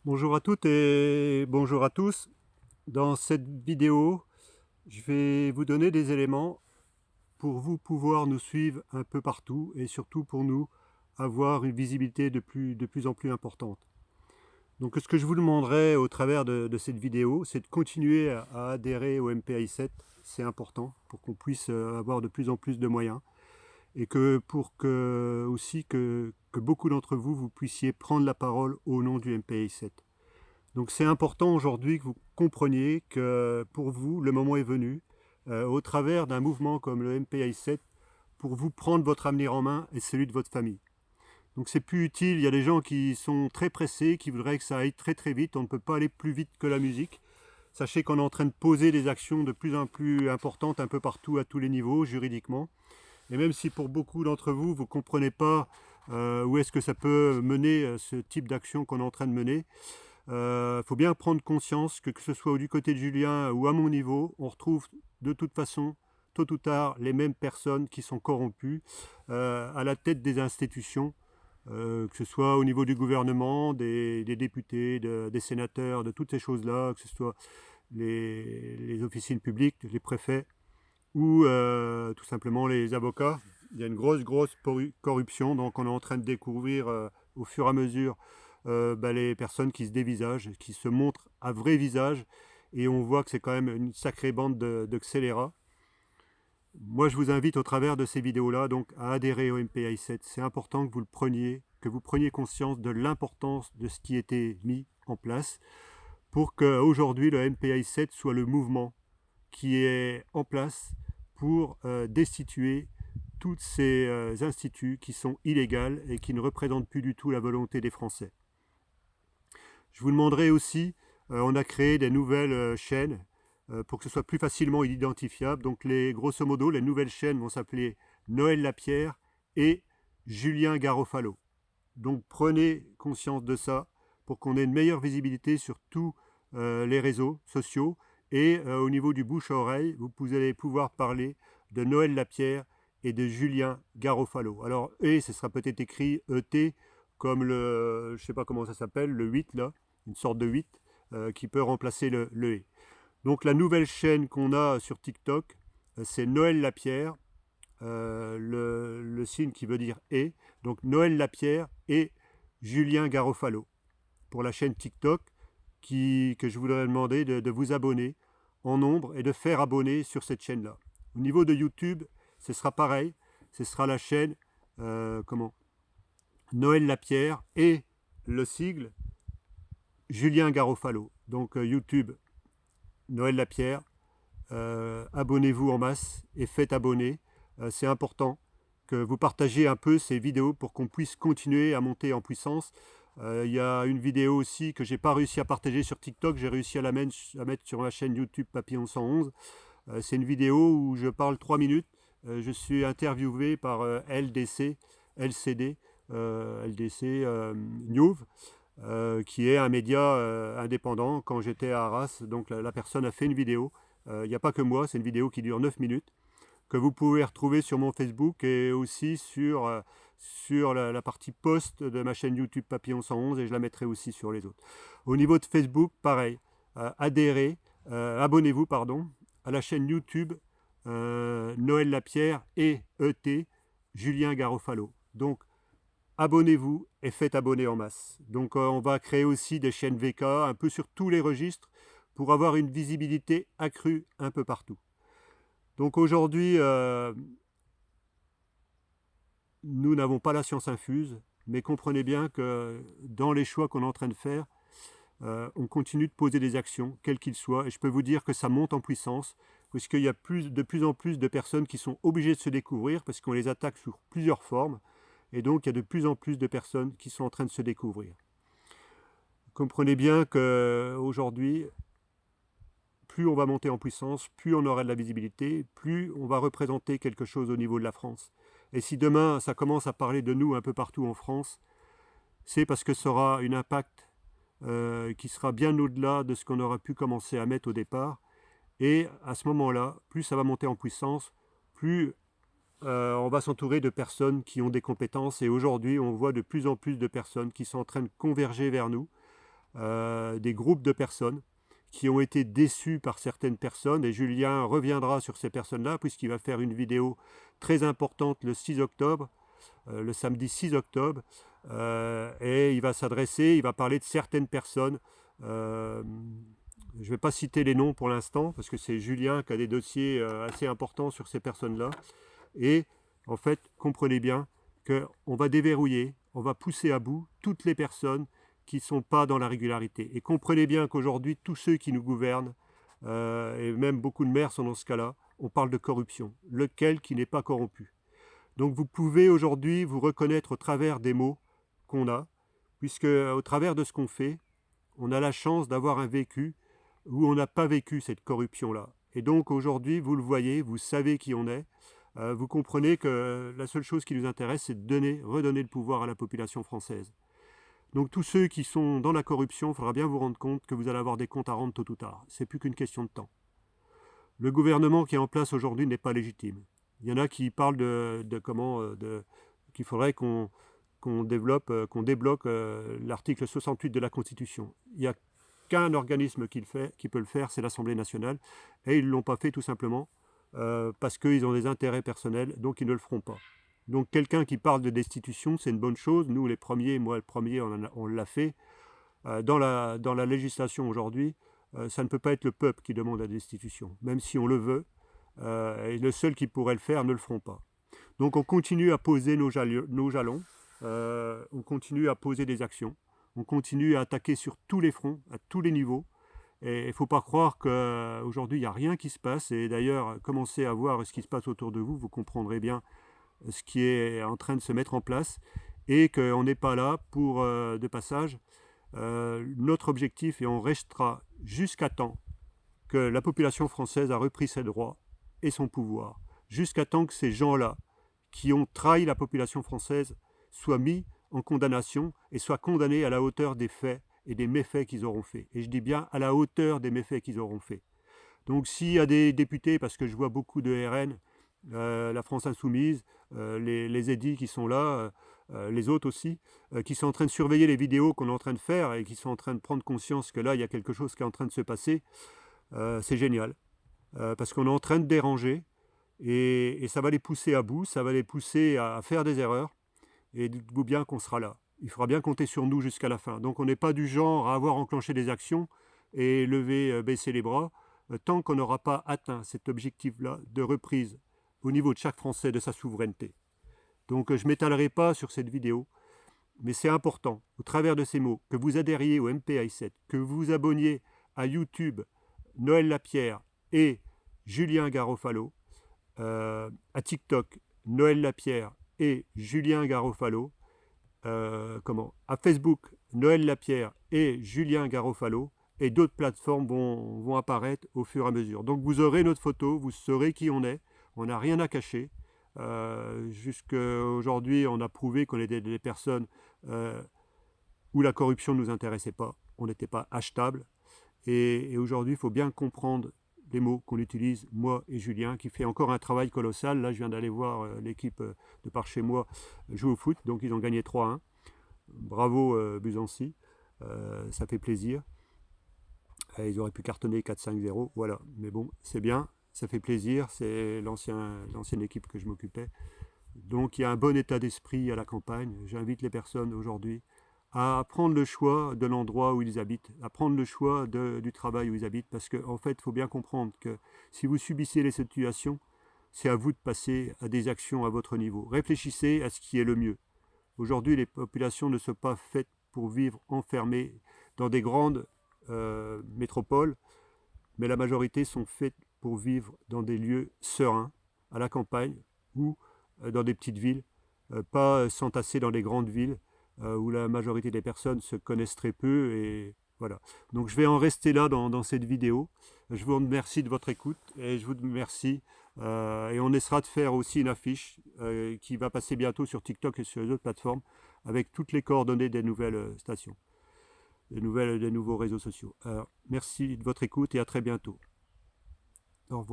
Bonjour à toutes et bonjour à tous. Dans cette vidéo, je vais vous donner des éléments pour vous pouvoir nous suivre un peu partout et surtout pour nous avoir une visibilité de plus en plus importante. Donc ce que je vous demanderai au travers de cette vidéo, c'est de continuer à adhérer au MPI 7. C'est important pour qu'on puisse avoir de plus en plus de moyens et que pour que aussi que beaucoup d'entre vous, vous puissiez prendre la parole au nom du MPI 7. Donc c'est important aujourd'hui que vous compreniez que pour vous, le moment est venu, au travers d'un mouvement comme le MPI 7, pour vous prendre votre avenir en main et celui de votre famille. Donc c'est plus utile, il y a des gens qui sont très pressés, qui voudraient que ça aille très très vite, on ne peut pas aller plus vite que la musique. Sachez qu'on est en train de poser des actions de plus en plus importantes un peu partout à tous les niveaux, juridiquement. Et même si pour beaucoup d'entre vous, vous ne comprenez pas où est-ce que ça peut mener ce type d'action qu'on est en train de mener, faut bien prendre conscience que ce soit du côté de Julien ou à mon niveau, on retrouve de toute façon, tôt ou tard, les mêmes personnes qui sont corrompues à la tête des institutions, que ce soit au niveau du gouvernement, des députés, des sénateurs, de toutes ces choses-là, que ce soit les officines publiques, les préfets ou tout simplement les avocats. Il y a une grosse corruption, donc on est en train de découvrir au fur et à mesure les personnes qui se dévisagent, qui se montrent à vrai visage, et on voit que c'est quand même une sacrée bande de scélérats. Moi, je vous invite au travers de ces vidéos-là donc à adhérer au MPI 7. C'est important que vous le preniez, que vous preniez conscience de l'importance de ce qui était mis en place pour qu'aujourd'hui le MPI 7 soit le mouvement qui est en place pour destituer tous ces instituts qui sont illégaux et qui ne représentent plus du tout la volonté des Français. Je vous demanderai aussi, on a créé des nouvelles chaînes pour que ce soit plus facilement identifiable. Donc grosso modo, les nouvelles chaînes vont s'appeler Noël Lapierre et Julien Garofalo. Donc prenez conscience de ça pour qu'on ait une meilleure visibilité sur tous les réseaux sociaux. Et au niveau du bouche à oreille, vous allez pouvoir parler de Noël Lapierre et de Julien Garofalo. Alors, ce sera peut-être écrit ET, comme je ne sais pas comment ça s'appelle, le 8 là, une sorte de 8 qui peut remplacer le E. Donc la nouvelle chaîne qu'on a sur TikTok, c'est Noël Lapierre, le signe qui veut dire et. Donc Noël Lapierre et Julien Garofalo pour la chaîne TikTok que je voudrais demander de vous abonner en nombre et de faire abonner sur cette chaîne-là. Au niveau de YouTube, ce sera pareil. Ce sera la chaîne Noël Lapierre et le sigle Julien Garofalo. Donc YouTube, Noël Lapierre. Abonnez-vous en masse et faites abonner. C'est important que vous partagiez un peu ces vidéos pour qu'on puisse continuer à monter en puissance. Il y a une vidéo aussi que j'ai pas réussi à partager sur TikTok, j'ai réussi à mettre sur ma chaîne YouTube Papillon 111. C'est une vidéo où je parle 3 minutes. Je suis interviewé par LDC, LCD, LDC News, qui est un média indépendant quand j'étais à Arras. Donc la personne a fait une vidéo. Il n'y a pas que moi, c'est une vidéo qui dure 9 minutes que vous pouvez retrouver sur mon Facebook et aussi sur la partie post de ma chaîne YouTube Papillon 111 et je la mettrai aussi sur les autres. Au niveau de Facebook, pareil, abonnez-vous pardon, à la chaîne YouTube Noël Lapierre et ET Julien Garofalo. Donc abonnez-vous et faites abonner en masse. Donc on va créer aussi des chaînes VK un peu sur tous les registres pour avoir une visibilité accrue un peu partout. Donc aujourd'hui, nous n'avons pas la science infuse, mais comprenez bien que dans les choix qu'on est en train de faire, on continue de poser des actions, quelles qu'ils soient, et je peux vous dire que ça monte en puissance, puisqu'il y a de plus en plus de personnes qui sont obligées de se découvrir, parce qu'on les attaque sous plusieurs formes, et donc il y a de plus en plus de personnes qui sont en train de se découvrir. Comprenez bien qu'aujourd'hui, plus on va monter en puissance, plus on aura de la visibilité, plus on va représenter quelque chose au niveau de la France. Et si demain ça commence à parler de nous un peu partout en France, c'est parce que ça aura un impact qui sera bien au-delà de ce qu'on aura pu commencer à mettre au départ. Et à ce moment-là, plus ça va monter en puissance, plus on va s'entourer de personnes qui ont des compétences. Et aujourd'hui, on voit de plus en plus de personnes qui sont en train de converger vers nous des groupes de personnes qui ont été déçus par certaines personnes, et Julien reviendra sur ces personnes-là puisqu'il va faire une vidéo très importante le 6 octobre, le samedi 6 octobre, et il va s'adresser, il va parler de certaines personnes. Je ne vais pas citer les noms pour l'instant parce que c'est Julien qui a des dossiers assez importants sur ces personnes-là. Et en fait, comprenez bien qu'on va déverrouiller, on va pousser à bout toutes les personnes qui ne sont pas dans la régularité. Et comprenez bien qu'aujourd'hui, tous ceux qui nous gouvernent, et même beaucoup de maires sont dans ce cas-là, on parle de corruption. Lequel qui n'est pas corrompu? Donc vous pouvez aujourd'hui vous reconnaître au travers des mots qu'on a, puisque au travers de ce qu'on fait, on a la chance d'avoir un vécu où on n'a pas vécu cette corruption-là. Et donc aujourd'hui, vous le voyez, vous savez qui on est, vous comprenez que la seule chose qui nous intéresse, c'est de redonner le pouvoir à la population française. Donc tous ceux qui sont dans la corruption, il faudra bien vous rendre compte que vous allez avoir des comptes à rendre tôt ou tard. C'est plus qu'une question de temps. Le gouvernement qui est en place aujourd'hui n'est pas légitime. Il y en a qui parlent qu'il faudrait qu'on débloque l'article 68 de la Constitution. Il n'y a qu'un organisme qui peut le faire, c'est l'Assemblée nationale. Et ils ne l'ont pas fait tout simplement parce qu'ils ont des intérêts personnels, donc ils ne le feront pas. Donc quelqu'un qui parle de destitution, c'est une bonne chose. Nous, les premiers, moi le premier, on l'a fait. Dans la législation aujourd'hui, ça ne peut pas être le peuple qui demande la destitution, même si on le veut. Et le seul qui pourrait le faire ne le feront pas. Donc on continue à poser nos jalons, on continue à poser des actions, on continue à attaquer sur tous les fronts, à tous les niveaux. Et il ne faut pas croire qu'aujourd'hui il n'y a rien qui se passe. Et d'ailleurs, commencez à voir ce qui se passe autour de vous, vous comprendrez bien ce qui est en train de se mettre en place et qu'on n'est pas là pour de passage. Notre objectif, et on restera jusqu'à temps que la population française a repris ses droits et son pouvoir, jusqu'à temps que ces gens-là qui ont trahi la population française soient mis en condamnation et soient condamnés à la hauteur des faits et des méfaits qu'ils auront faits. Et je dis bien à la hauteur des méfaits qu'ils auront faits. Donc s'il y a des députés, parce que je vois beaucoup de RN, la France Insoumise, les édits qui sont là, les autres aussi, qui sont en train de surveiller les vidéos qu'on est en train de faire et qui sont en train de prendre conscience que là, il y a quelque chose qui est en train de se passer, c'est génial. Parce qu'on est en train de déranger et ça va les pousser à bout, ça va les pousser à faire des erreurs. Et dites-vous bien qu'on sera là. Il faudra bien compter sur nous jusqu'à la fin. Donc on n'est pas du genre à avoir enclenché des actions et baisser les bras, tant qu'on n'aura pas atteint cet objectif-là de reprise au niveau de chaque Français de sa souveraineté. Donc je ne m'étalerai pas sur cette vidéo, mais c'est important, au travers de ces mots, que vous adhériez au MPI7, que vous vous abonniez à YouTube, Noël Lapierre et Julien Garofalo, à TikTok, Noël Lapierre et Julien Garofalo, à Facebook, Noël Lapierre et Julien Garofalo, et d'autres plateformes vont apparaître au fur et à mesure. Donc vous aurez notre photo, vous saurez qui on est, on n'a rien à cacher. Jusqu'à aujourd'hui, on a prouvé qu'on était des personnes où la corruption ne nous intéressait pas, on n'était pas achetable. Et aujourd'hui, il faut bien comprendre les mots qu'on utilise, moi et Julien, qui fait encore un travail colossal. Là, je viens d'aller voir l'équipe de par chez moi jouer au foot, donc ils ont gagné 3-1. Bravo Buzancy, ça fait plaisir. Ils auraient pu cartonner 4-5-0, voilà. Mais bon, c'est bien, ça fait plaisir, c'est l'ancienne équipe que je m'occupais. Donc il y a un bon état d'esprit à la campagne. J'invite les personnes aujourd'hui à prendre le choix de l'endroit où ils habitent, à prendre le choix du travail où ils habitent, parce qu'en fait, il faut bien comprendre que si vous subissez les situations, c'est à vous de passer à des actions à votre niveau. Réfléchissez à ce qui est le mieux. Aujourd'hui, les populations ne sont pas faites pour vivre enfermées dans des grandes métropoles, mais la majorité sont faites pour vivre dans des lieux sereins, à la campagne ou dans des petites villes, pas s'entasser dans les grandes villes où la majorité des personnes se connaissent très peu. Et voilà. Donc je vais en rester là dans cette vidéo. Je vous remercie de votre écoute et je vous remercie. Et on essaiera de faire aussi une affiche qui va passer bientôt sur TikTok et sur les autres plateformes avec toutes les coordonnées des nouvelles stations, des nouveaux réseaux sociaux. Alors, merci de votre écoute et à très bientôt. Au revoir.